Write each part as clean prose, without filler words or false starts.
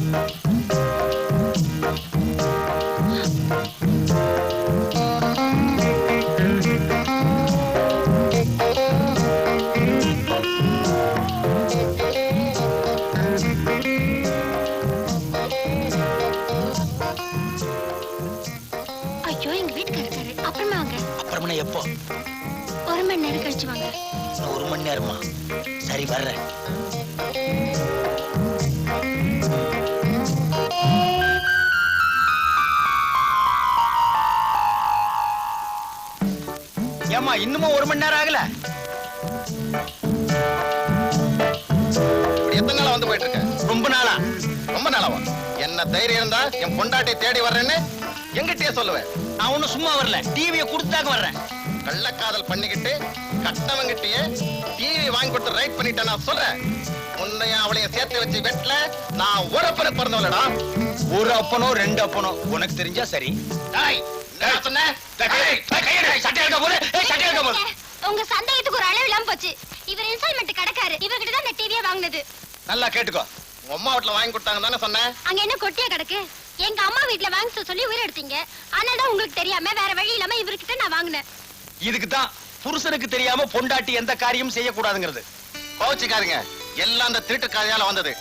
ஐயோ எங்க வீட்டுக்கு இருக்காரு. அப்புறமா வாங்க. அப்புறமா எப்போ? 1 மணி நேரம் கழிச்சு வாங்க. 1 மணி நேரமா? சரி வர்றேன். ஏமா இன்னுமா 1 மணி நேரம் ஆகல? எத்தனை நாளா வந்து போயிட்டு இருக்க? ரொம்ப நாளா. ரொம்ப நாளாவா? என்ன தைரியம் இருந்தா என் பொண்டாட்டி தேடி வர்றேன்னு எங்கிட்டே சொல்லுவேன். நான் ஒண்ணும் சும்மா வரல, டிவியை கொடுத்தாக்க வர்றேன். கள்ளக்காதல் பண்ணிக்கிட்டு கட்டவங்கிட்டயே டிவி வாங்கி கொடுத்து ரைட் பண்ணிட்டேன். நான் சொல்றேன், உன்னையும் அவளையும் சேர்த்து வச்சு வெட்டல. நான் ஒரு அப்பனை பிறந்தவளடா. ஒரு அப்பனோ 2 அப்பனோ உனக்கு தெரிஞ்சா சரி. உங்க சந்தேகத்துக்கு ஒரு அளவு இல்லாம போச்சு. இவர் இன்ஸ்டால்மெண்ட் கடக்காரு. இவர்கிட்ட தான் இந்த டிவியை வாங்குனது. நல்லா கேட்டுக்கோ. உங்க அம்மா வீட்டுல வாங்கி கொடுத்தாங்க தானே சொன்னேன். அங்க என்ன கொட்டியா கிடக்கு? எங்க அம்மா வீட்டுல வாங்க சொல்லி உயிர் எடுத்தீங்க. ஆனாதான் உங்களுக்கு தெரியாம வேற வழி இல்லாம இவர்கிட்ட நான் வாங்கினேன். இதுக்கு தான் புருஷனுக்கு தெரியாம பொண்டாட்டி எந்த காரியம் செய்யக்கூடாதுங்கிறது. கோச்சிக்காருங்க, எல்லாம் அந்த திருட்டு காரியால வந்தது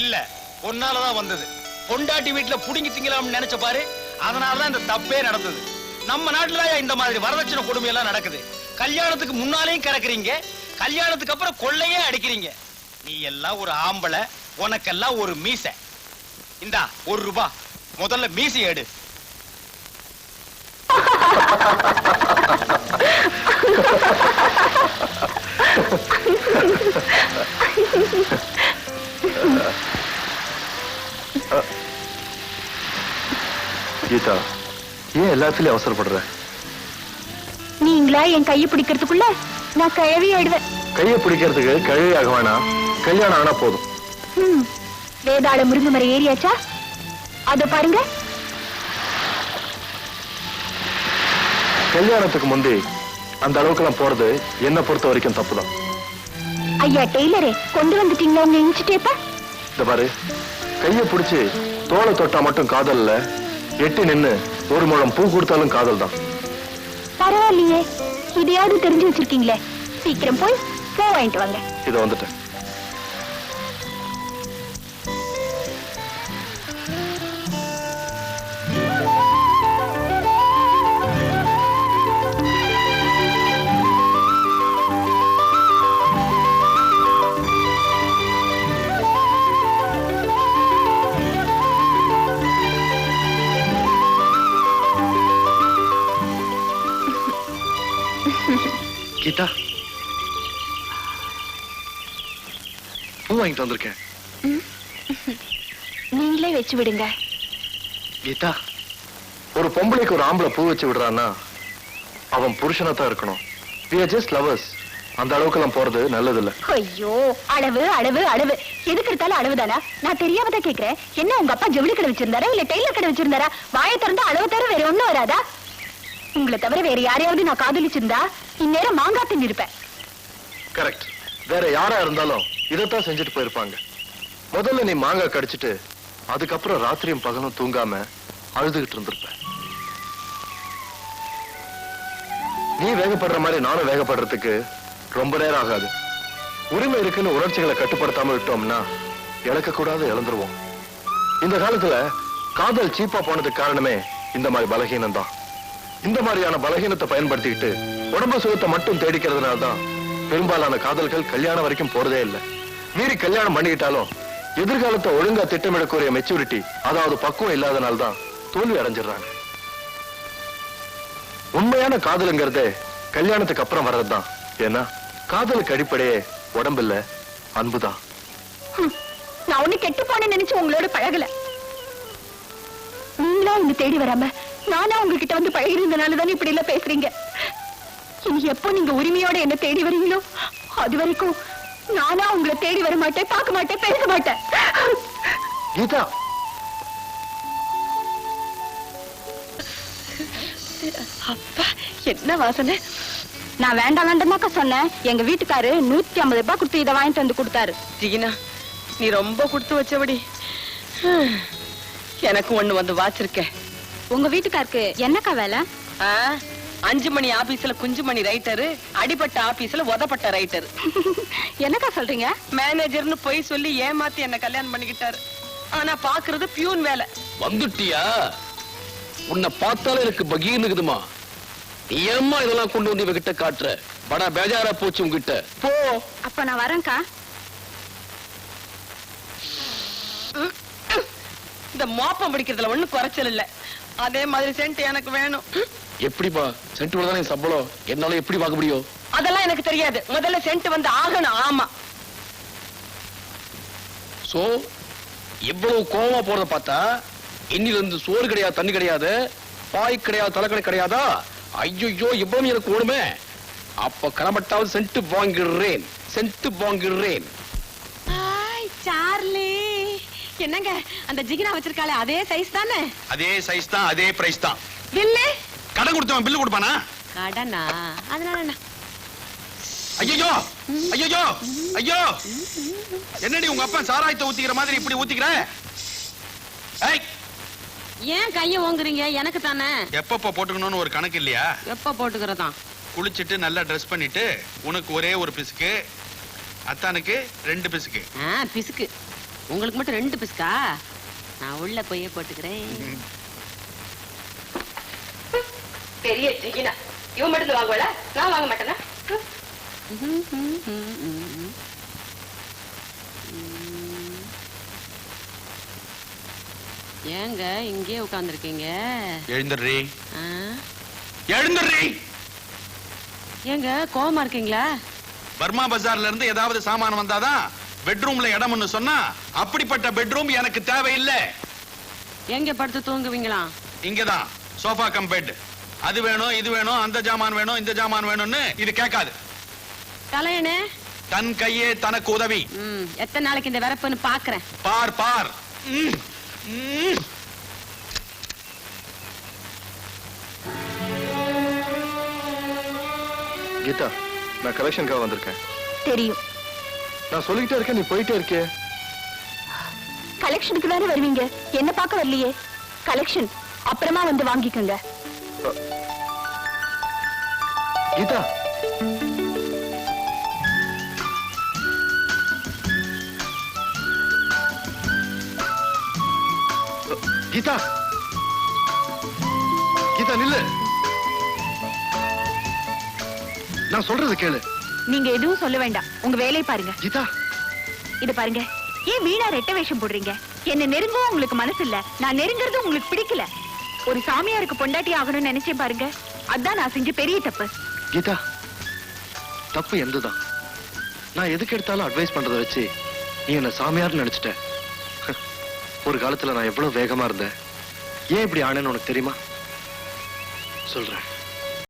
இல்ல, பொன்னாலதான் வந்தது. பொண்டாட்டி வீட்டுல புடுங்கி திங்கலாம்னு நினைச்ச பாரு, அதனாலதான் இந்த தப்பே நடந்தது. நம்ம நாட்டுல இந்த மாதிரி வரதட்சணை கொடுமை எல்லாம் நடக்குது. கல்யாணத்துக்கு முன்னாலேயும் கறக்குறீங்க, கல்யாணத்துக்கு அப்புறம் கொள்ளையே அடிக்கிறீங்க. நீ எல்லாம் ஒரு ஆம்பளை, உனக்கெல்லாம் ஒரு மீசை. இந்தா 1 ரூபாய், முதல்ல மீசை எடு. கீதா, ஏன் எல்லாத்துலயும் அவசரப்படுற? நீங்களா என் கையை பிடிக்கிறதுக்குள்ள நான் கழுவி ஆயிடுவேன். கையை பிடிக்கிறதுக்கு கழுவி ஆக வேணாம், கல்யாணம் ஆனா போதும். வேதாள முருங்கை மரம் ஏறியாச்சா? அத பாருங்க. கல்யாணத்துக்கு முந்தி அந்த அளவுக்கு போறது என்ன பொறுத்த வரைக்கும் தப்புதான். ஐயா டெய்லரே, கொண்டு வந்துட்டீங்களா உங்க இன்ச்சிட்டேப்ப? இந்த பாரு, கையை பிடிச்சு தோலை தொட்டா மட்டும் காதல் இல்ல, எட்டி நின்னு 1 முழம் பூ கொடுத்தாலும் காதல் தான். பரவாயில்லையே, இதையாவது தெரிஞ்சு வச்சிருக்கீங்களே. சீக்கிரம் போய் பூ வாங்கிட்டு வாங்க. இத வந்துட்டேன். கீதா, பூ வாங்கிட்டு வந்திருக்கேன். நீங்களே வச்சு விடுங்க. கீதா, ஒரு பொம்பளைக்கு ஒரு ஆம்பளை பூ வச்சு விடுறான்னா அவன் புருஷனா தான் இருக்கணும். We are just lovers. அந்த அளவுக்கு போறது நல்லது இல்ல. ஐயோ, அளவு அளவு அளவு, எதுக்கு எடுத்தாலும் அளவுதானா? நான் தெரியாம தான் கேக்குறேன். என்ன உங்க அப்பா ஜவுளி கடை வச்சிருந்தாரா இல்ல டெய்லர் கடை வச்சிருந்தாரா? வாயை திறந்தா அளவு தவிர வேற ஒண்ணும் வராதா? உங்களை தவிர வேற யாரையாவது நான் காதலிச்சிருந்தா இந்நேரம் மாங்காய் தின்னிருப்பேன். கரெக்ட். வேற யாரா இருந்தாலும் இதத்தான் செஞ்சுட்டு போயிருப்பாங்க. முதல்ல நீ மாங்காய் கடிச்சிட்டு அதுக்கப்புறம் ராத்திரியும் பகலும் தூங்காம அழுதுகிட்டு இருந்திருப்ப. நீ வேகப்படுற மாதிரி நானும் வேகப்படுறதுக்கு ரொம்ப நேரம் ஆகாது. உரிமை இருக்குன்னு உணர்ச்சிகளை கட்டுப்படுத்தாம விட்டோம்னா இழக்கக்கூடாது, இழந்துருவோம். இந்த காலத்துல காதல் சீப்பா போனதுக்கு காரணமே இந்த மாதிரி பலகீனம் தான். இந்த மாதிரியான பலகீனத்தை பயன்படுத்திக்கிட்டு உடம்பு சுகத்தை மட்டும் தேடிக்கிறதுனால்தான் பெரும்பாலான காதல்கள் கல்யாணம் வரைக்கும் போறதே இல்லை. மீறி கல்யாணம் பண்ணிக்கிட்டாலும் எதிர்காலத்தை ஒழுங்கா திட்டமிடக்கூடிய மெச்சூரிட்டி, அதாவது பக்குவம் இல்லாதனால்தான் தோல்வி அடைஞ்சிடறாங்க. உண்மையான காதலுங்கிறதே கல்யாணத்துக்கு அப்புறம் வர்றதுதான். ஏன்னா காதலுக்கு அடிப்படையே உடம்பு இல்ல, அன்புதான். நான் ஒண்ணு கெட்டு போனேன்னு நினைச்சு உங்களோட பழகல. நீங்களா இங்க தேடி வராம நானா உங்ககிட்ட வந்து பழகிருந்தனாலதான் இப்படி எல்லாம் பேசுறீங்க. இனி எப்போ நீங்க உரிமையோட என்ன தேடி வரீங்களோ அது வரைக்கும் நானா உங்களை தேடி வர மாட்டேன், பார்க்க மாட்டேன், பேச மாட்டேன். கீதா, அப்பா என்ன வாசனை! நான் வேண்டாம் வேண்டாமாக்கா சொன்னேன். எங்க வீட்டுக்காரு 150 ரூபாய் கொடுத்து இதை வாங்கிட்டு வந்து கொடுத்தாரு. ஜீனா, நீ ரொம்ப கொடுத்து வச்சபடி எனக்கு ஒண்ணு வந்து வாச்சிருக்கேன். உங்க வீட்டுக்காருக்கு என்னக்கா வேலை? 5 மணி ஆபீஸ்ல குஞ்சு மணி ரைட்டரு, அடிபட்ட ஆபீஸ்ல உதப்பட்ட ரைட்டரு. என்னக்கா சொல்றீங்க? மேனேஜர்னு போய் சொல்லி ஏமாத்தி என்ன கல்யாணம் பண்ணிக்கிட்டாரு. ஆனா பாக்குறது பியூன் வேலை. வந்துட்டியா? உன்னை பார்த்தாலும் எனக்கு பகீர்னு இருக்குதுமா. நீ ஏம்மா இதெல்லாம் கொண்டு வந்து இவகிட்ட காட்டுற? படா பேஜாரா போச்சு உங்ககிட்ட. போ. அப்ப நான் வரேன்க்கா. இந்த மோப்பம் பிடிக்கிறதுல ஒண்ணும் குறைச்சல் இல்ல. அதே மாதிரி சென்ட் எனக்கு வேணும். எப்படிப்பா சென்ட் தானே சம்பளம்? என்னால எப்படி வாங்க முடியும்? அதெல்லாம் எனக்கு தெரியாது. முதல்ல சென்ட் வந்து ஆகணும். ஆமா. சோ இவ்வளவு கோவமா போறத பார்த்தா இன்னில இருந்து சோறு கிடையாது, தண்ணி கிடையாது, பாய் கிடையாது, தலைக்கடை கிடையாதா? ஐயோ இவ்வளவு எனக்கு ஓடுமே. அப்ப கடமட்டாவது சென்ட் வாங்கிடுறேன், சென்ட் வாங்கிடுறேன். சார்லி, என்னங்க அந்த ஜிகினா வச்சிருக்காளே அதே சைஸ் தானே? அதே சைஸ் தான், அதே பிரைஸ் தான். பில்லு கடன் கொடுத்தவன் பில்லு கொடுப்பானா? கடனா? அதனால என்ன? ஐயோ ஐயோ ஐயோ, என்னடி உங்க அப்பா சாராயத்தை ஊத்திக்கிற மாதிரி இப்படி ஊத்திக்கிற? ஏய், ஏன் கைய ஓங்குறீங்க? எனக்கு தானே. எப்பப்ப போட்டுக்கணும்னு ஒரு கணக்கு இல்லையா? எப்ப போட்டுக்கிறதா? குளிச்சிட்டு நல்லா ட்ரெஸ் பண்ணிட்டு உனக்கு ஒரே ஒரு பிசுக்கு, அத்தானுக்கு 2 பிசுக்கு. பிசுக்கு. உங்களுக்கு மட்டும் 2 பிசுக்கா? நான் உள்ள போய் போட்டுக்கிறேன். பெரிய ஜிகினா இவன் மட்டும் வாங்குவல, நான் வாங்க மாட்டேனா? ஏங்க இங்கே உட்கார்ந்துருக்கீங்க? எழுந்துடுறீ, எழுந்துடுறீ. ஏங்க கோவமா இருக்கீங்களா? பர்மா பஜார்ல இருந்து ஏதாவது சாமான் வந்தாதான் பெட்ரூம்ல இடம்னு சொன்னா, அப்படிப்பட்ட பெட்ரூம் எனக்கு தேவையில்லை. எங்க படுத்து தூங்குவீங்களா? இங்கதான் சோஃபா கம் பெட். அது வேணும், இது வேணும், அந்த ஜாமான் வேணும், இந்த ஜாமான் வேணும்னு இது கேட்காது. தலையனே, தன் கையே தனக்கு உதவி. எத்தனை நாளைக்கு இந்த வரப்புன்னு பாக்குறேன். பார் பார். கீதா, நான் கலெக்ஷனுக்காக வந்திருக்கேன். தெரியும். நான் சொல்லிக்கிட்டே இருக்கேன், நீ போயிட்டே இருக்கே. கலெக்ஷனுக்கு தானே வருவீங்க, என்ன பார்க்க வரலையே. கலெக்ஷன் அப்புறமா வந்து வாங்கிக்கோங்க. கீதா, கீதா, கீதா நில்லு. நான் சொல்றது கேளு. நீங்க எதுவும் சொல்ல வேண்டாம், உங்க வேலையை பாருங்க. கீதா, இது பாருங்க, ஏன் வீணா ரெட்ட வேஷம் போடுறீங்க? என்ன நெருங்கவும் உங்களுக்கு மனசு இல்ல, நான் நெருங்குறது உங்களுக்கு பிடிக்கல. ஒரு சாமியாருக்கு பொண்டாட்டி ஆகணும்னு நினைச்சேன் பாருங்க, அதான் நான் செஞ்ச பெரிய தப்பு. கீதா, தப்பு எந்ததான். நான் எதுக்கு எடுத்தாலும் அட்வைஸ் பண்றத வச்சு நீ என்ன சாமியார்னு நினைச்சிட்ட. ஒரு காலத்துல நான் எவ்வளவு வேகமா இருந்தேன், ஏன் இப்படி ஆனேன்னு உனக்கு தெரியுமா? சொல்றேன்.